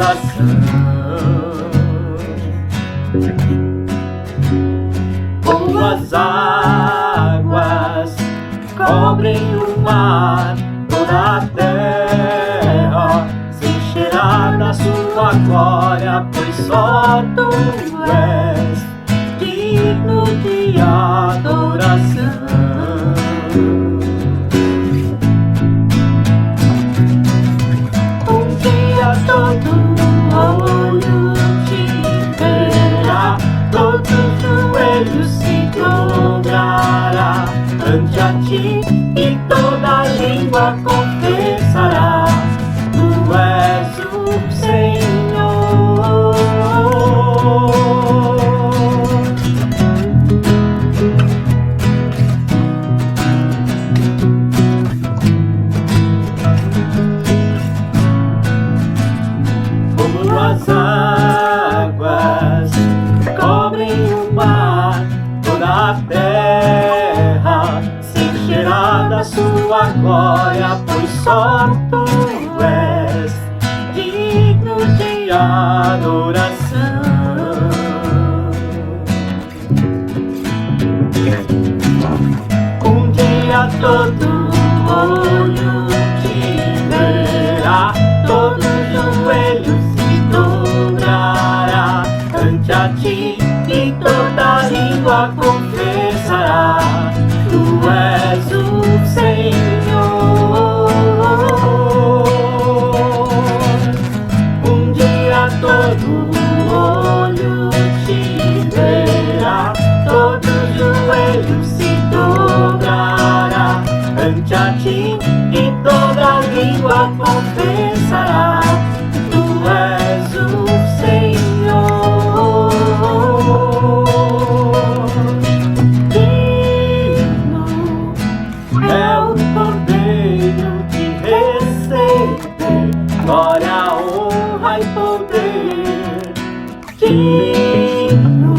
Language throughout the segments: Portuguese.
adoração. Como as águas cobrem o mar, toda a terra se encherá da sua glória, pois só tu és digno de adoração. Um dia todo olho te verá, todo joelho se dobrará ante a ti e toda língua confessará: tu és o Senhor. Como as águas cobrem o mar, toda a terra se encherá da sua glória, pois só tu és digno de adoração. Um dia todo olho te verá, todo joelho se dobrará ante a ti e toda língua confessará: tu és o Senhor. Um dia todo olho te verá, todo joelho se dobrará ante a ti e toda língua confessará: tu és o Senhor. Digno é o Cordeiro de receber glória, honra e poder. Digno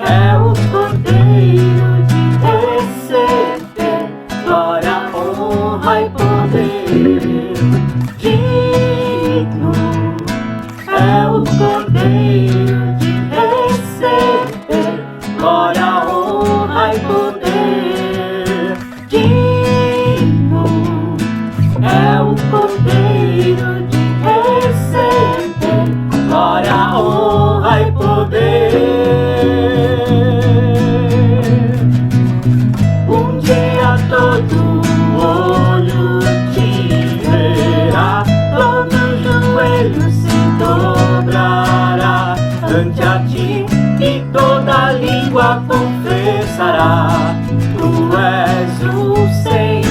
é o Cordeiro de receber glória, honra e poder. Digno é o Cordeiro de receber glória, honra e poder. Digno é o Cordeiro de receber glória, honra e poder. Um dia todo olho te verá, todo joelho se dobrará ante a ti e toda língua confessará: tu és o Senhor.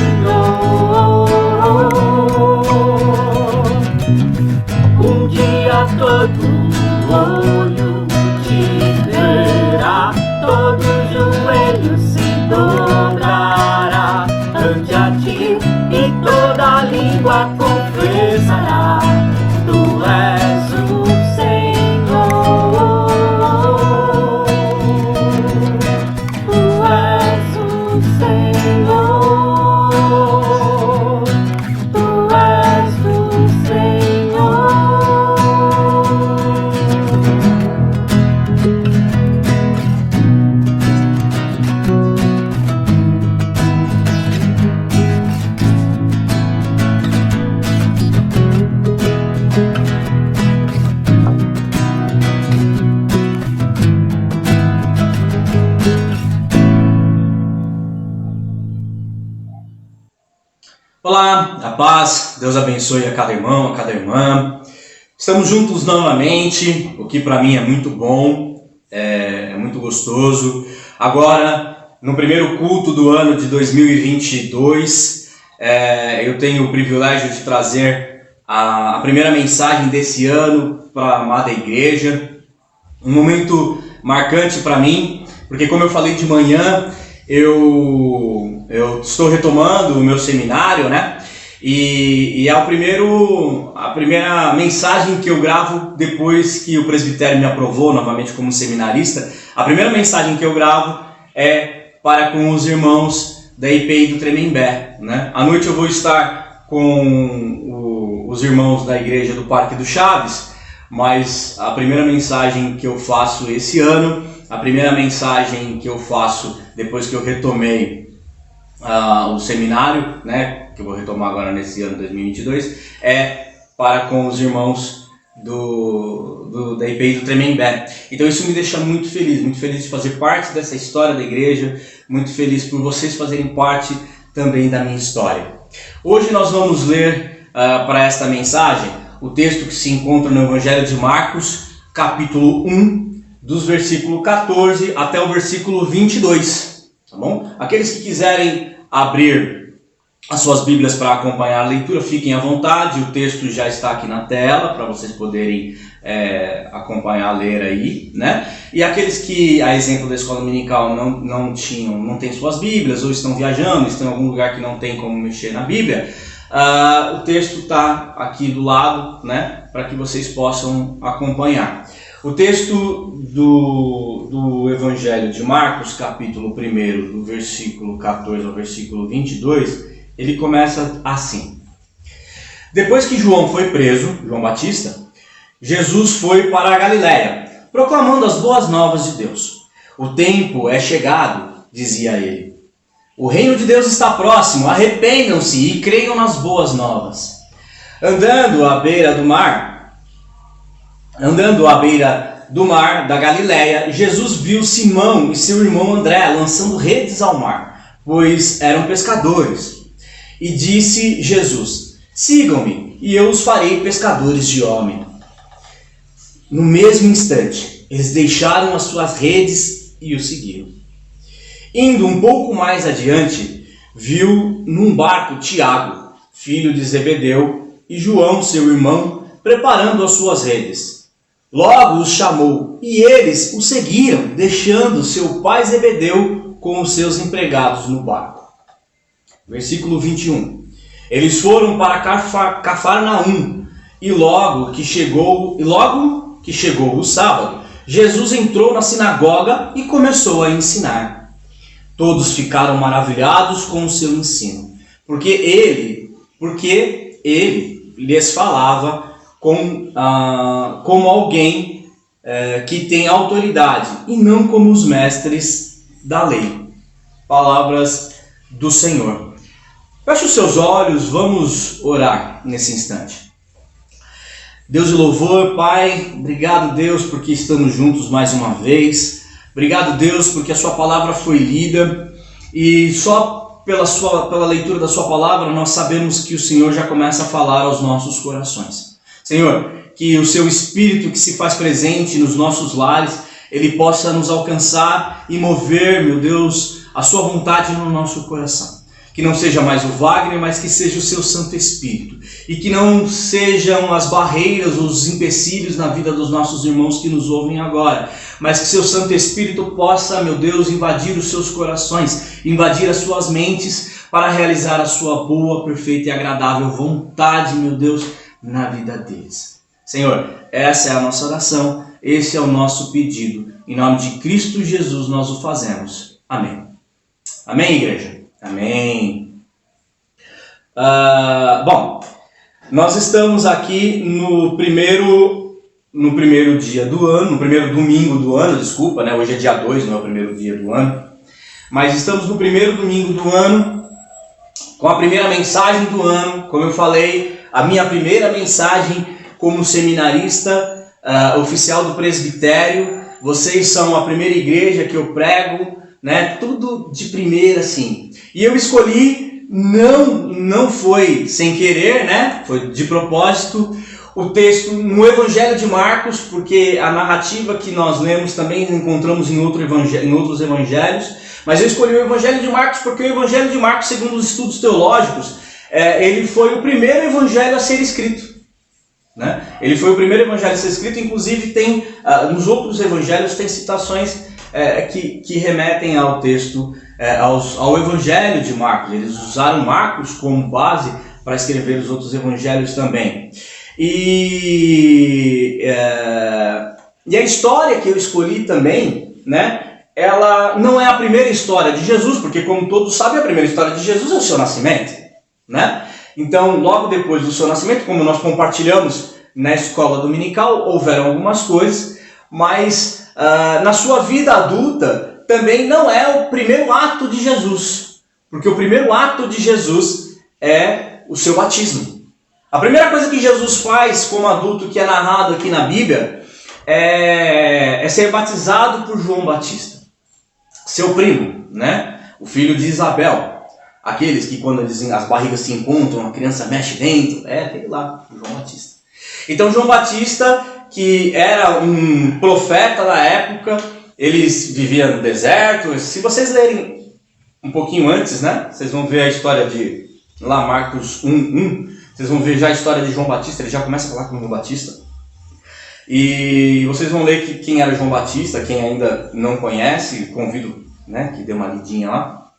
Um dia todo olho te verá, todo joelho se dobrará ante a ti e toda língua confessará: tu és o Senhor. Tu és o Senhor. Tu és o Senhor. Olá, a paz, Deus abençoe a cada irmão, a cada irmã. Estamos juntos novamente, o que para mim é muito bom, é muito gostoso. Agora, no primeiro culto do ano de 2022, eu tenho o privilégio de trazer a primeira mensagem desse ano para a amada igreja. Um momento marcante para mim, porque como eu falei de manhã, eu estou retomando o meu seminário, né? E é a primeira mensagem que eu gravo depois que o presbitério me aprovou novamente como seminarista. A primeira mensagem que eu gravo é para com os irmãos da IPI do Tremembé, né? À noite eu vou estar com os irmãos da igreja do Parque do Chaves, mas a primeira mensagem que eu faço esse ano, a primeira mensagem que eu faço depois que eu retomei o seminário, né, que eu vou retomar agora nesse ano 2022, é para com os irmãos da IPI do Tremembé. Então isso me deixa muito feliz de fazer parte dessa história da igreja, muito feliz por vocês fazerem parte também da minha história. Hoje nós vamos ler para esta mensagem o texto que se encontra no Evangelho de Marcos, capítulo 1, dos versículos 14 até o versículo 22, tá bom? Aqueles que quiserem abrir as suas Bíblias para acompanhar a leitura, fiquem à vontade, o texto já está aqui na tela para vocês poderem acompanhar, ler aí, né? E aqueles que, a exemplo da escola dominical, não têm suas Bíblias, ou estão viajando, estão em algum lugar que não tem como mexer na Bíblia, o texto está aqui do lado, né? Para que vocês possam acompanhar. O texto do Evangelho de Marcos, capítulo 1, do versículo 14 ao versículo 22, ele começa assim. Depois que João foi preso, João Batista, Jesus foi para a Galiléia, proclamando as boas novas de Deus. O tempo é chegado, dizia ele. O reino de Deus está próximo, arrependam-se e creiam nas boas novas. Andando à beira do mar da Galiléia, Jesus viu Simão e seu irmão André lançando redes ao mar, pois eram pescadores. E disse Jesus: sigam-me, e eu os farei pescadores de homem. No mesmo instante, eles deixaram as suas redes e o seguiram. Indo um pouco mais adiante, viu num barco Tiago, filho de Zebedeu, e João, seu irmão, preparando as suas redes. Logo os chamou, e eles o seguiram, deixando seu pai Zebedeu com os seus empregados no barco. Versículo 21. Eles foram para Cafarnaum, e logo que chegou o sábado, Jesus entrou na sinagoga e começou a ensinar. Todos ficaram maravilhados com o seu ensino, porque ele lhes falava como alguém que tem autoridade, e não como os mestres da lei. Palavras do Senhor. Feche os seus olhos, vamos orar nesse instante. Deus e louvor, Pai, obrigado, Deus, porque estamos juntos mais uma vez. Obrigado, Deus, porque a sua palavra foi lida e só pela leitura da sua palavra nós sabemos que o Senhor já começa a falar aos nossos corações. Senhor, que o seu Espírito que se faz presente nos nossos lares, ele possa nos alcançar e mover, meu Deus, a sua vontade no nosso coração. Que não seja mais o Wagner, mas que seja o seu Santo Espírito. E que não sejam as barreiras, os empecilhos na vida dos nossos irmãos que nos ouvem agora. Mas que seu Santo Espírito possa, meu Deus, invadir os seus corações, invadir as suas mentes, para realizar a sua boa, perfeita e agradável vontade, meu Deus, na vida deles. Senhor, essa é a nossa oração, esse é o nosso pedido. Em nome de Cristo Jesus nós o fazemos. Amém. Amém, igreja? Amém. Bom, nós estamos aqui no primeiro dia do ano, no primeiro domingo do ano, desculpa, né? Hoje é dia 2, não é o primeiro dia do ano. Mas estamos no primeiro domingo do ano, com a primeira mensagem do ano. Como eu falei, a minha primeira mensagem como seminarista oficial do presbitério. Vocês são a primeira igreja que eu prego, né? Tudo de primeira, assim. E eu escolhi, não foi sem querer, né? Foi de propósito, o texto no Evangelho de Marcos, porque a narrativa que nós lemos também encontramos em outros evangelhos. Mas eu escolhi o Evangelho de Marcos porque o Evangelho de Marcos, segundo os estudos teológicos, ele foi o primeiro evangelho a ser escrito. Né? Ele foi o primeiro evangelho a ser escrito, inclusive tem, nos outros evangelhos tem citações que remetem ao texto, ao Evangelho de Marcos. Eles usaram Marcos como base para escrever os outros evangelhos também. E a história que eu escolhi também, né, ela não é a primeira história de Jesus, porque como todos sabem, a primeira história de Jesus é o seu nascimento. Né? Então, logo depois do seu nascimento, como nós compartilhamos na escola dominical, houveram algumas coisas, mas na sua vida adulta também não é o primeiro ato de Jesus, porque o primeiro ato de Jesus é o seu batismo. A primeira coisa que Jesus faz como adulto, que é narrado aqui na Bíblia, é ser batizado por João Batista, seu primo, né? O filho de Isabel. Aqueles que quando as barrigas se encontram, a criança mexe dentro, aquele lá, João Batista. Então João Batista, que era um profeta da época, eles viviam no deserto. Se vocês lerem um pouquinho antes, né? Vocês vão ver a história de lá Marcos 1:1. Vocês vão ver já a história de João Batista. Ele já começa a falar com João Batista. E vocês vão ler quem era João Batista. Quem ainda não conhece, convido, né, que dê uma lidinha lá.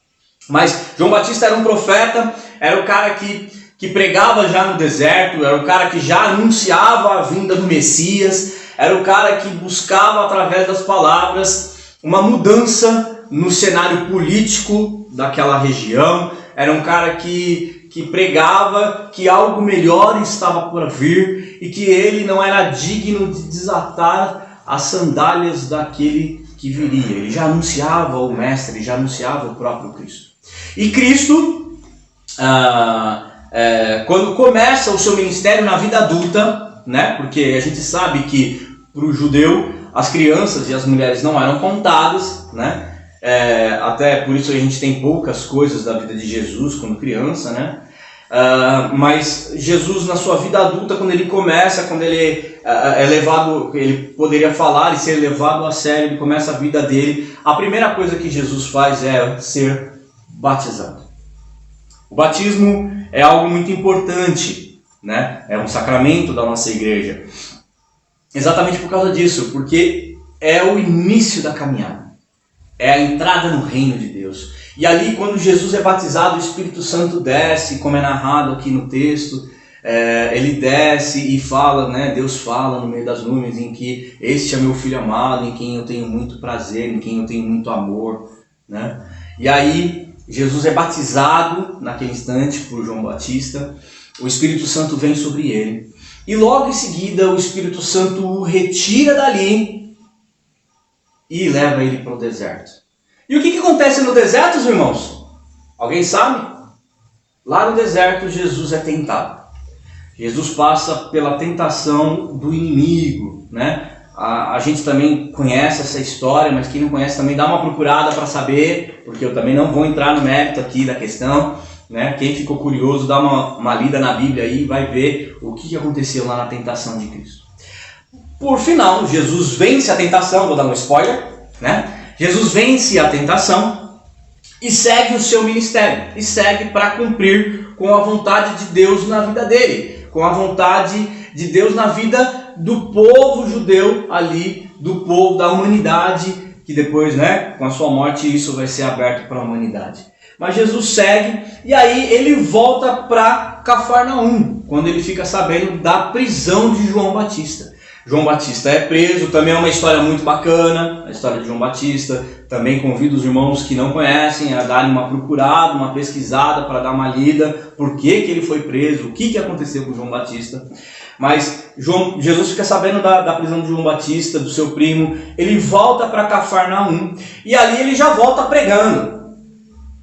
Mas João Batista era um profeta, era o cara que pregava já no deserto, era o cara que já anunciava a vinda do Messias, era o cara que buscava através das palavras uma mudança no cenário político daquela região, era um cara que pregava que algo melhor estava por vir e que ele não era digno de desatar as sandálias daquele que viria. Ele já anunciava o Mestre, ele já anunciava o próprio Cristo. E Cristo, quando começa o seu ministério na vida adulta, né, porque a gente sabe que para o judeu as crianças e as mulheres não eram contadas, né, até por isso a gente tem poucas coisas da vida de Jesus quando criança, né, mas Jesus na sua vida adulta, quando ele começa, quando ele é levado, ele poderia falar e ser levado a sério, ele começa a vida dele, a primeira coisa que Jesus faz é ser batizado. O batismo é algo muito importante, né? É um sacramento da nossa igreja. Exatamente por causa disso, porque é o início da caminhada. É a entrada no reino de Deus. E ali, quando Jesus é batizado, o Espírito Santo desce, como é narrado aqui no texto. Ele desce e fala, né? Deus fala no meio das nuvens em que este é meu filho amado, em quem eu tenho muito prazer, em quem eu tenho muito amor, né? E aí Jesus é batizado naquele instante por João Batista, o Espírito Santo vem sobre ele, e logo em seguida o Espírito Santo o retira dali e leva ele para o deserto. E o que acontece no deserto, irmãos? Alguém sabe? Lá no deserto Jesus é tentado. Jesus passa pela tentação do inimigo, né? A gente também conhece essa história, mas quem não conhece também dá uma procurada para saber, porque eu também não vou entrar no mérito aqui da questão, né? Quem ficou curioso, dá uma lida na Bíblia aí e vai ver o que aconteceu lá na tentação de Cristo. Por final, Jesus vence a tentação, vou dar um spoiler, né? Jesus vence a tentação e segue o seu ministério, e segue para cumprir com a vontade de Deus na vida dele, com a vontade de Deus na vida do povo judeu ali, do povo da humanidade, que depois, né, com a sua morte, isso vai ser aberto para a humanidade. Mas Jesus segue, e aí ele volta para Cafarnaum, quando ele fica sabendo da prisão de João Batista. João Batista é preso, também é uma história muito bacana, a história de João Batista. Também convido os irmãos que não conhecem a darem uma procurada, uma pesquisada para dar uma lida, por que ele foi preso, o que aconteceu com João Batista. Mas Jesus fica sabendo da prisão de João Batista, do seu primo, ele volta para Cafarnaum e ali ele já volta pregando.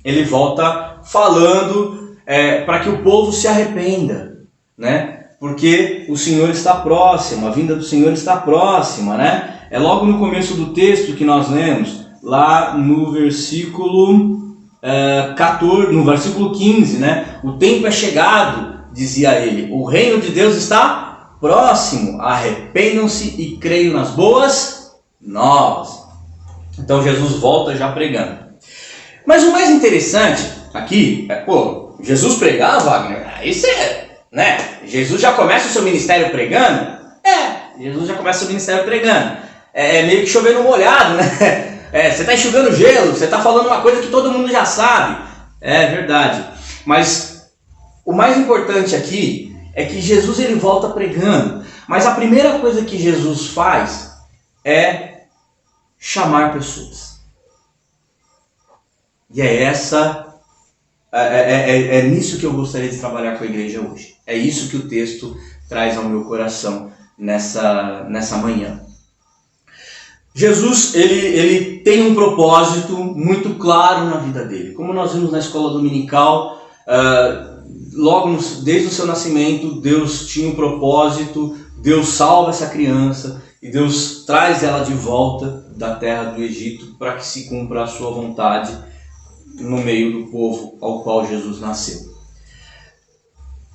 Ele volta falando para que o povo se arrependa, né? Porque o Senhor está próximo, a vinda do Senhor está próxima, né? É logo no começo do texto que nós lemos, lá no versículo 14, no versículo 15, né? O tempo é chegado, dizia ele, o reino de Deus está próximo, arrependam-se e creiam nas boas novas. Então Jesus volta já pregando. Mas o mais interessante aqui é, Jesus pregar, Wagner, isso né? Jesus já começa o seu ministério pregando? Jesus já começa o seu ministério pregando. É meio que chover no molhado, né? Você está enxugando gelo, você está falando uma coisa que todo mundo já sabe. É verdade. Mas o mais importante aqui é que Jesus ele volta pregando. Mas a primeira coisa que Jesus faz é chamar pessoas. E é essa É nisso que eu gostaria de trabalhar com a igreja hoje. É isso que o texto traz ao meu coração nessa manhã. Jesus, ele tem um propósito muito claro na vida dele. Como nós vimos na escola dominical, desde o seu nascimento, Deus tinha um propósito, Deus salva essa criança e Deus traz ela de volta da terra do Egito para que se cumpra a sua vontade no meio do povo ao qual Jesus nasceu.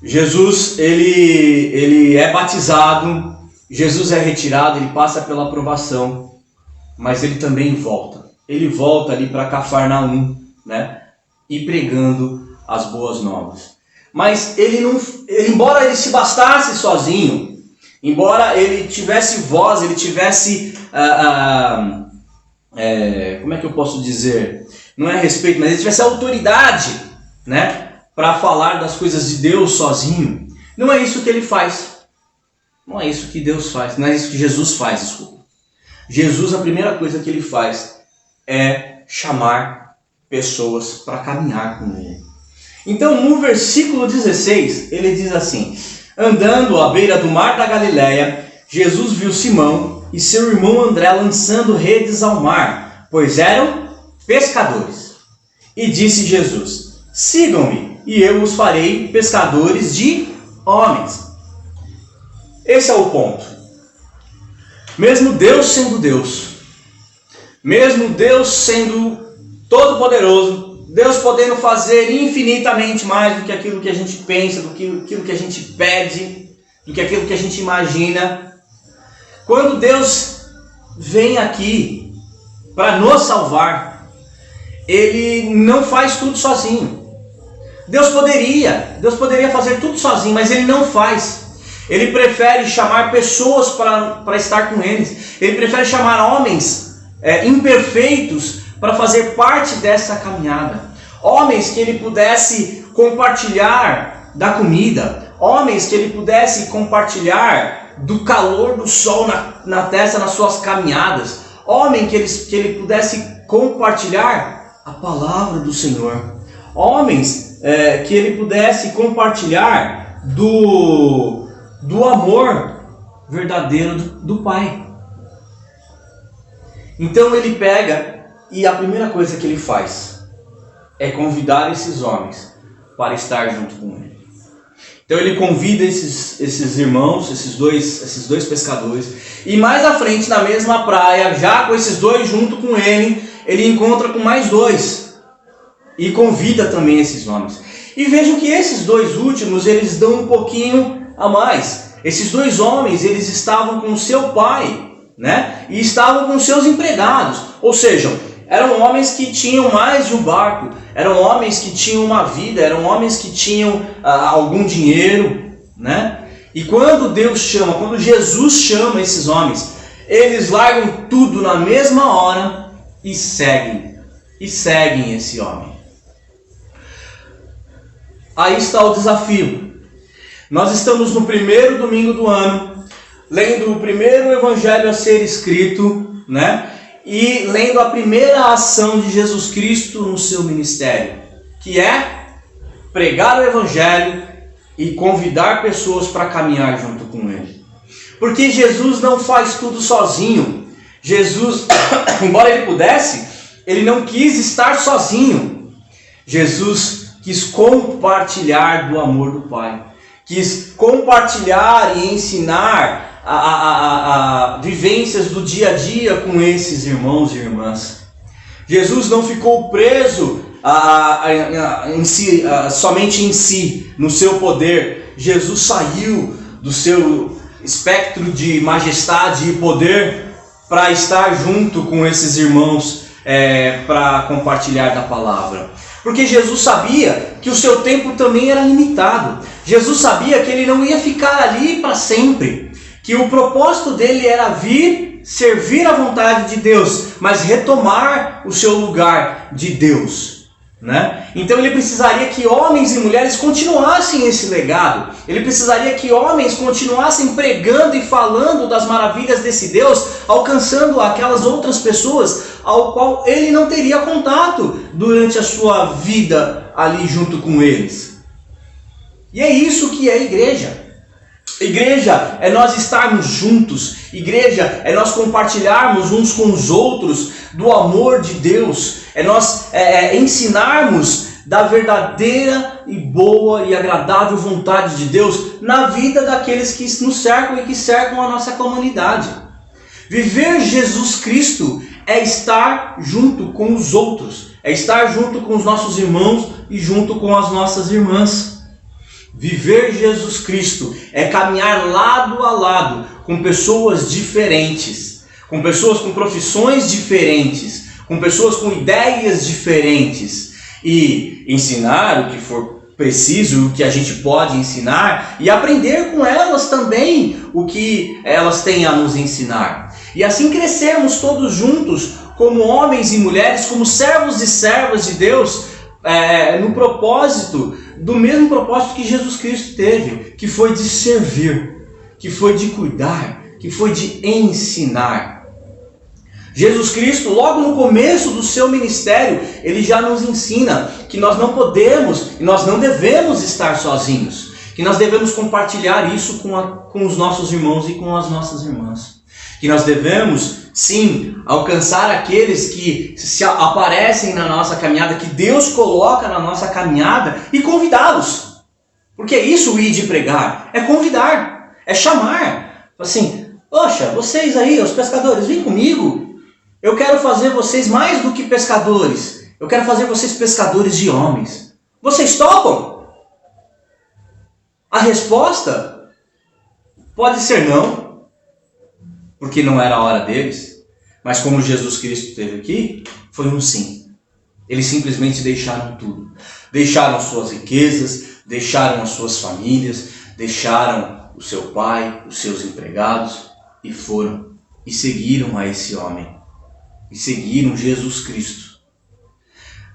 Jesus, ele é batizado, Jesus é retirado, ele passa pela aprovação, mas ele também volta. Ele volta ali para Cafarnaum, né? E pregando as boas novas. Mas embora ele se bastasse sozinho, embora ele tivesse voz, ele tivesse, como é que eu posso dizer? Não é respeito, mas ele tivesse autoridade, né? Para falar das coisas de Deus sozinho. Não é isso que ele faz. Não é isso que Deus faz. Não é isso que Jesus faz, desculpa. Jesus, a primeira coisa que ele faz é chamar pessoas para caminhar com ele. Então, no versículo 16, ele diz assim: andando à beira do mar da Galileia, Jesus viu Simão e seu irmão André lançando redes ao mar, pois eram pescadores. E disse Jesus: sigam-me, e eu os farei pescadores de homens. Esse é o ponto. Mesmo Deus sendo Deus, mesmo Deus sendo todo-poderoso, Deus podendo fazer infinitamente mais do que aquilo que a gente pensa, do que aquilo que a gente pede, do que aquilo que a gente imagina, quando Deus vem aqui para nos salvar, Ele não faz tudo sozinho. Deus poderia fazer tudo sozinho, mas Ele não faz. Ele prefere chamar pessoas para estar com eles. Ele prefere chamar homens imperfeitos para fazer parte dessa caminhada. Homens que ele pudesse compartilhar da comida. Homens que ele pudesse compartilhar do calor do sol na testa nas suas caminhadas. Homens que ele pudesse compartilhar a palavra do Senhor. Homens que ele pudesse compartilhar do amor verdadeiro do Pai. Então ele pega e a primeira coisa que ele faz é convidar esses homens para estar junto com ele. Então ele convida esses irmãos, esses dois pescadores, e mais à frente na mesma praia, já com esses dois junto com ele, ele encontra com mais dois e convida também esses homens. E vejam que esses dois últimos, eles dão um pouquinho a mais. Esses dois homens, eles estavam com seu pai, né? E estavam com seus empregados. Ou seja, eram homens que tinham mais de um barco, eram homens que tinham uma vida, eram homens que tinham algum dinheiro, né? E quando quando Jesus chama esses homens, eles largam tudo na mesma hora e seguem esse homem. Aí está o desafio. Nós estamos no primeiro domingo do ano, lendo o primeiro evangelho a ser escrito, né? E lendo a primeira ação de Jesus Cristo no seu ministério, que é pregar o evangelho e convidar pessoas para caminhar junto com ele. Porque Jesus não faz tudo sozinho. Jesus, embora ele pudesse, ele não quis estar sozinho. Jesus quis compartilhar do amor do Pai. Quis compartilhar e ensinar a vivências do dia a dia com esses irmãos e irmãs. Jesus não ficou preso somente em si, no seu poder. Jesus saiu do seu espectro de majestade e poder para estar junto com esses irmãos para compartilhar da palavra. Porque Jesus sabia que o seu tempo também era limitado. Jesus sabia que ele não ia ficar ali para sempre. Que o propósito dele era vir, servir a vontade de Deus, mas retomar o seu lugar de Deus. né? Então ele precisaria que homens e mulheres continuassem esse legado. Ele precisaria que homens continuassem pregando e falando das maravilhas desse Deus, alcançando aquelas outras pessoas ao qual ele não teria contato durante a sua vida ali junto com eles. E é isso que é a igreja. Igreja é nós estarmos juntos. Igreja é nós compartilharmos uns com os outros do amor de Deus. É nós ensinarmos da verdadeira e boa e agradável vontade de Deus na vida daqueles que nos cercam e que cercam a nossa comunidade. Viver Jesus Cristo é estar junto com os outros. É estar junto com os nossos irmãos e junto com as nossas irmãs. Viver Jesus Cristo é caminhar lado a lado com pessoas diferentes, com pessoas com profissões diferentes, com pessoas com ideias diferentes e ensinar o que for preciso, o que a gente pode ensinar e aprender com elas também o que elas têm a nos ensinar. E assim crescermos todos juntos como homens e mulheres, como servos e servas de Deus, no propósito, do mesmo propósito que Jesus Cristo teve, que foi de servir, que foi de cuidar, que foi de ensinar. Jesus Cristo, logo no começo do seu ministério, ele já nos ensina que nós não podemos e nós não devemos estar sozinhos, que nós devemos compartilhar isso com os nossos irmãos e com as nossas irmãs, que nós devemos, sim, alcançar aqueles que se aparecem na nossa caminhada, que Deus coloca na nossa caminhada e convidá-los. Porque é isso o ir de pregar, é convidar, é chamar. Assim, poxa, vocês aí, os pescadores, vem comigo. Eu quero fazer vocês mais do que pescadores. Eu quero fazer vocês pescadores de homens. Vocês topam? A resposta pode ser não, porque não era a hora deles. Mas como Jesus Cristo teve aqui, foi um sim. Eles simplesmente deixaram tudo. Deixaram suas riquezas, deixaram as suas famílias, deixaram o seu pai, os seus empregados e foram. E seguiram a esse homem. E seguiram Jesus Cristo.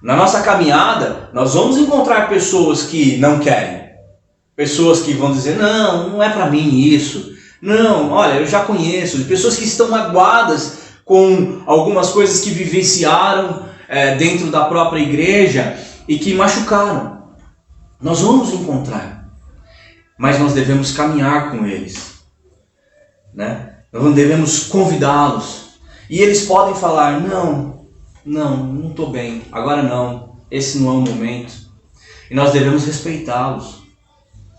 Na nossa caminhada, nós vamos encontrar pessoas que não querem. Pessoas que vão dizer, não é para mim isso. Não, olha, eu já conheço. Pessoas que estão magoadas com algumas coisas que vivenciaram dentro da própria igreja e que machucaram. Nós vamos encontrar, mas nós devemos caminhar com eles, né? Nós devemos convidá-los. E eles podem falar, não estou bem, agora não, esse não é o momento. E nós devemos respeitá-los,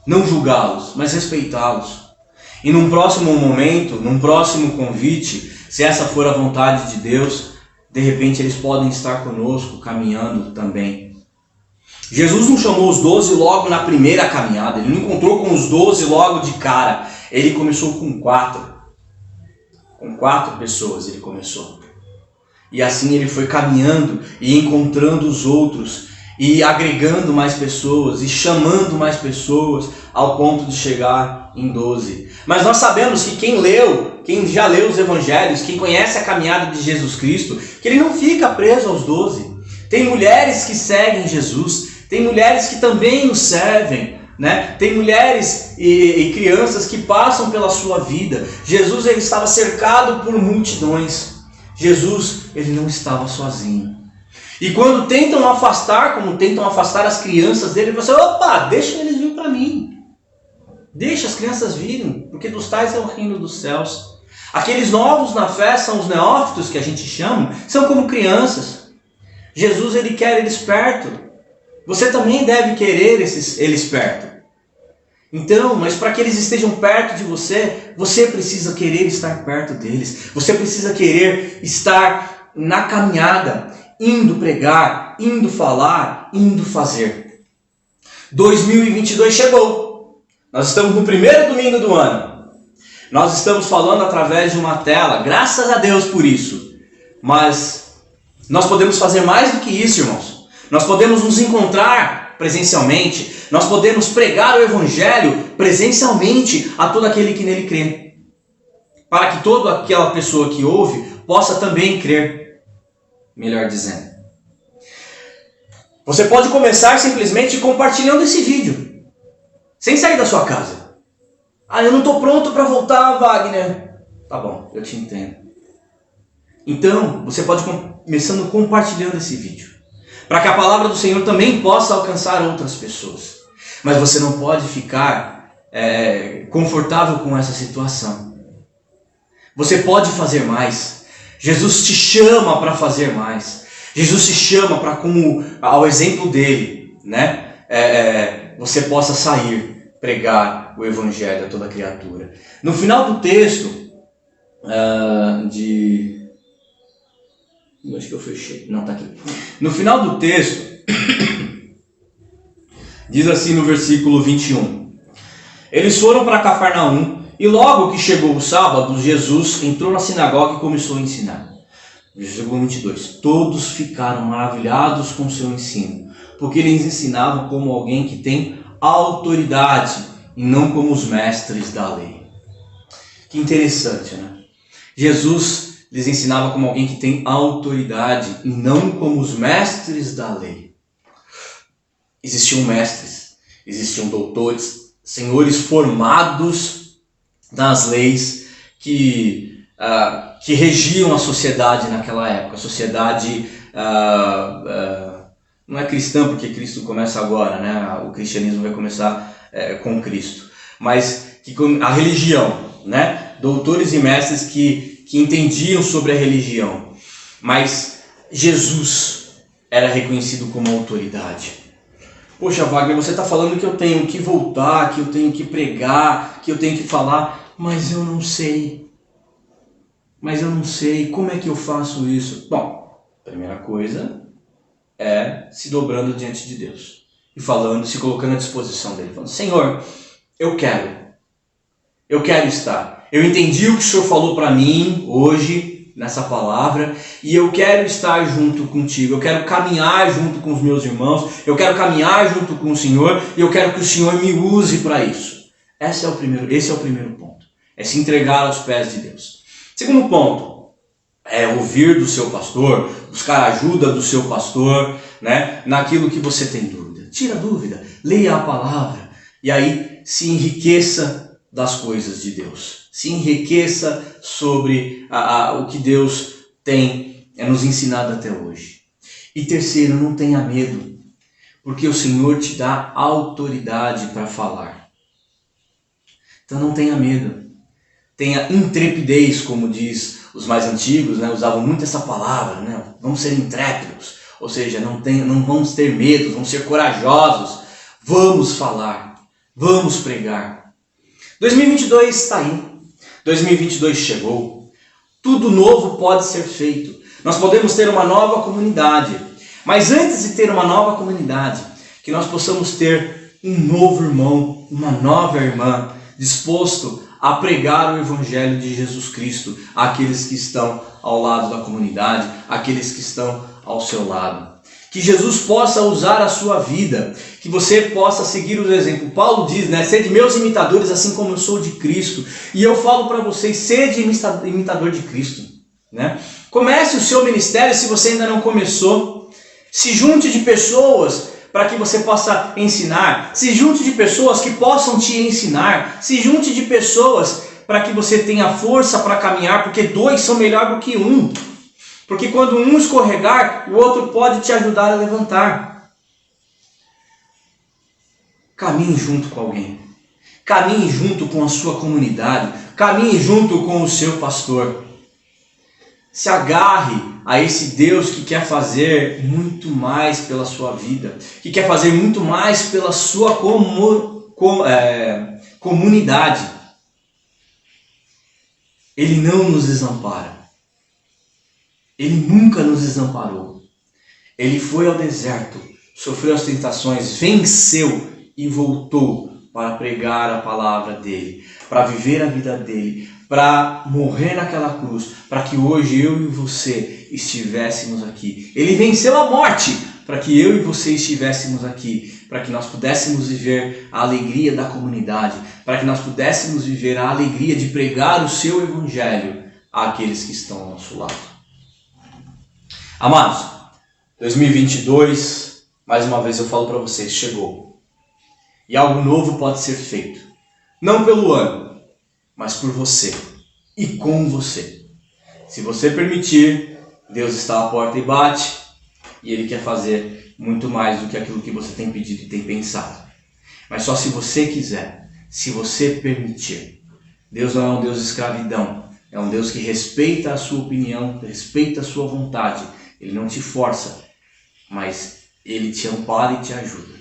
não julgá-los, mas respeitá-los. E num próximo momento, num próximo convite, se essa for a vontade de Deus, de repente eles podem estar conosco, caminhando também. Jesus não chamou os 12 logo na primeira caminhada, ele não encontrou com os 12 logo de cara, ele começou com 4. Com 4 pessoas ele começou. E assim ele foi caminhando e encontrando os outros, e agregando mais pessoas, e chamando mais pessoas, ao ponto de chegar em 12. Mas nós sabemos que quem já leu os evangelhos, quem conhece a caminhada de Jesus Cristo, que ele não fica preso aos 12. Tem mulheres que seguem Jesus, tem mulheres que também o servem, né? Tem mulheres e crianças que passam pela sua vida. Jesus, ele estava cercado por multidões. Jesus, ele não estava sozinho. E quando tentam afastar, como tentam afastar as crianças dele, ele fala assim, opa, deixa eles virem para mim. Deixa as crianças virem, porque dos tais é o reino dos céus. Aqueles novos na fé são os neófitos, que a gente chama, são como crianças. Jesus, ele quer eles perto. Você também deve querer eles perto. Então, mas para que eles estejam perto de você, você precisa querer estar perto deles. Você precisa querer estar na caminhada, indo pregar, indo falar, indo fazer. 2022 chegou. Nós estamos no primeiro domingo do ano. Nós estamos falando através de uma tela, graças a Deus por isso. Mas nós podemos fazer mais do que isso, irmãos. Nós podemos nos encontrar presencialmente. Nós podemos pregar o Evangelho presencialmente a todo aquele que nele crê. Para que toda aquela pessoa que ouve possa também crer. Melhor dizendo. Você pode começar simplesmente compartilhando esse vídeo, sem sair da sua casa. Ah, eu não estou pronto para voltar, Wagner. Tá bom, eu te entendo. Então, você pode começando compartilhando esse vídeo, para que a palavra do Senhor também possa alcançar outras pessoas. Mas você não pode ficar confortável com essa situação. Você pode fazer mais. Jesus te chama para fazer mais. Jesus te chama para, como ao exemplo dele, né? Você possa sair, pregar o evangelho a toda criatura. No final do texto acho que eu fechei. Não, tá aqui. No final do texto diz assim no versículo 21. Eles foram para Cafarnaum e logo que chegou o sábado, Jesus entrou na sinagoga e começou a ensinar. Versículo 22. Todos ficaram maravilhados com seu ensino, porque ele ensinava como alguém que tem autoridade e não como os mestres da lei. Que interessante, né? Jesus lhes ensinava como alguém que tem autoridade e não como os mestres da lei. Existiam mestres, existiam doutores, senhores formados nas leis que regiam a sociedade naquela época. A sociedade não é cristã, porque Cristo começa agora, né? O cristianismo vai começar com Cristo. Mas a religião, né? Doutores e mestres que entendiam sobre a religião. Mas Jesus era reconhecido como autoridade. Poxa, Wagner, você está falando que eu tenho que voltar, que eu tenho que pregar, que eu tenho que falar, mas eu não sei. Como é que eu faço isso? Bom, a primeira coisa é se dobrando diante de Deus e falando, se colocando à disposição dele, falando: Senhor, eu quero estar. Eu entendi o que o Senhor falou para mim hoje nessa palavra e eu quero estar junto contigo. Eu quero caminhar junto com os meus irmãos. Eu quero caminhar junto com o Senhor e eu quero que o Senhor me use para isso. Esse é o primeiro ponto. É se entregar aos pés de Deus. Segundo ponto é ouvir do seu pastor, buscar ajuda do seu pastor, né, naquilo que você tem dúvida. Tira a dúvida, leia a palavra e aí se enriqueça das coisas de Deus. Se enriqueça sobre o que Deus tem nos ensinado até hoje. E terceiro, não tenha medo, porque o Senhor te dá autoridade para falar. Então não tenha medo. Tenha intrepidez, como diz os mais antigos, né? Usavam muito essa palavra, né? Vamos ser intrépidos, ou seja, não vamos ter medo, vamos ser corajosos, vamos falar, vamos pregar. 2022 está aí, 2022 chegou, tudo novo pode ser feito, nós podemos ter uma nova comunidade, mas antes de ter uma nova comunidade, que nós possamos ter um novo irmão, uma nova irmã, disposto a pregar o Evangelho de Jesus Cristo àqueles que estão ao lado da comunidade, àqueles que estão ao seu lado. Que Jesus possa usar a sua vida, que você possa seguir o exemplo. Paulo diz, né? Sede meus imitadores, assim como eu sou de Cristo. E eu falo para vocês, sede imitador de Cristo, né? Comece o seu ministério se você ainda não começou. Se junte de pessoas para que você possa ensinar. Se junte de pessoas que possam te ensinar. Se junte de pessoas para que você tenha força para caminhar, porque dois são melhor do que um. Porque quando um escorregar, o outro pode te ajudar a levantar. Caminhe junto com alguém. Caminhe junto com a sua comunidade. Caminhe junto com o seu pastor. Se agarre a esse Deus que quer fazer muito mais pela sua vida. Que quer fazer muito mais pela sua comunidade. Ele não nos desampara. Ele nunca nos desamparou. Ele foi ao deserto, sofreu as tentações, venceu e voltou para pregar a palavra dele, para viver a vida dele, para morrer naquela cruz, para que hoje eu e você estivéssemos aqui. Ele venceu a morte para que eu e você estivéssemos aqui, para que nós pudéssemos viver a alegria da comunidade, para que nós pudéssemos viver a alegria de pregar o seu evangelho àqueles que estão ao nosso lado. Amados, 2022 mais uma vez eu falo para vocês, chegou. E algo novo pode ser feito. Não pelo ano, mas por você e com você. Se você permitir, Deus está à porta e bate, e Ele quer fazer muito mais do que aquilo que você tem pedido e tem pensado. Mas só se você quiser, se você permitir. Deus não é um Deus de escravidão, é um Deus que respeita a sua opinião, respeita a sua vontade. Ele não te força, mas Ele te ampara e te ajuda.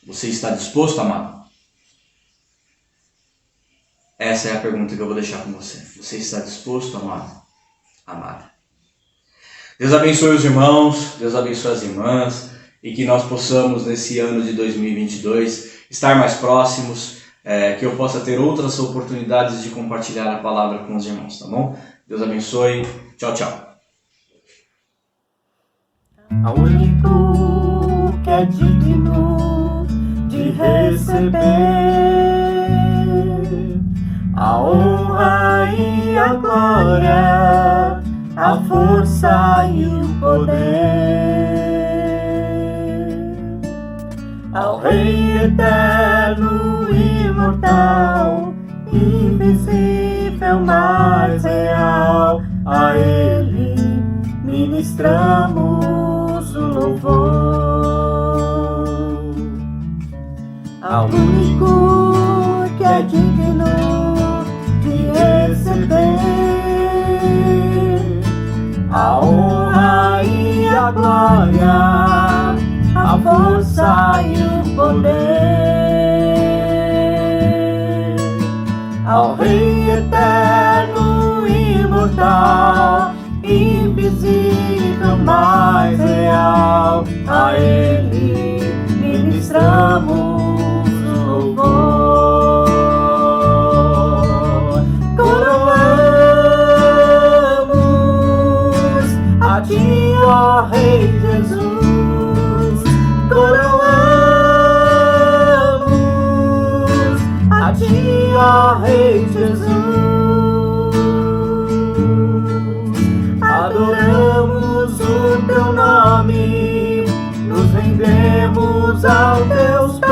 Você está disposto, amado? Essa é a pergunta que eu vou deixar com você. Você está disposto, amado? Amada. Deus abençoe os irmãos, Deus abençoe as irmãs, e que nós possamos, nesse ano de 2022, estar mais próximos, que eu possa ter outras oportunidades de compartilhar a palavra com os irmãos, tá bom? Deus abençoe. Tchau, tchau. Ao único que é digno de receber a honra e a glória, a força e o poder, ao Rei eterno, imortal, invisível, mais real, a Ele ministramos o louvor. Ao único que é digno de receber a honra e a glória, a força e o poder, ao Rei eterno, imortal, invisível, mais real, a Ele ministramos o louvor. Coroamos a Ti, ó Rei Jesus, coroamos a Ti, ó Rei Jesus. Adoramos o Teu nome, nos rendemos aos Teus pés,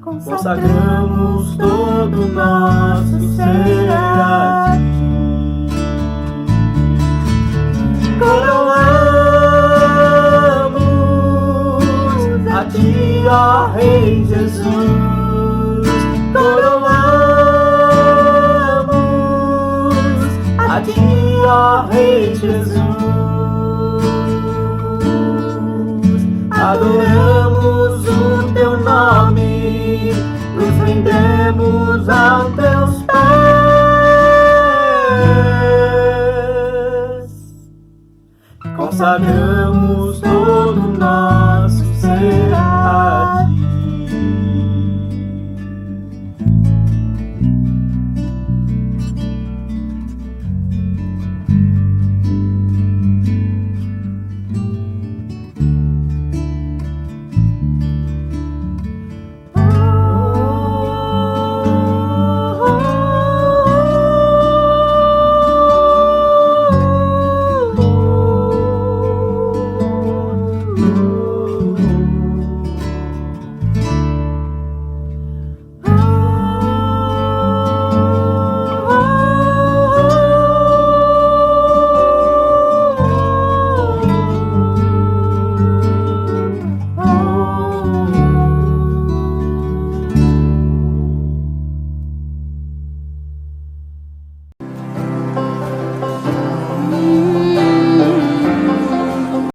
consagramos todo o nosso ser a Ti. Coroamos a Ti, ó Rei Jesus, coroamos a Ti, ó Rei Jesus. Adoramos o Teu nome, nos rendemos aos Teus pés, consagramos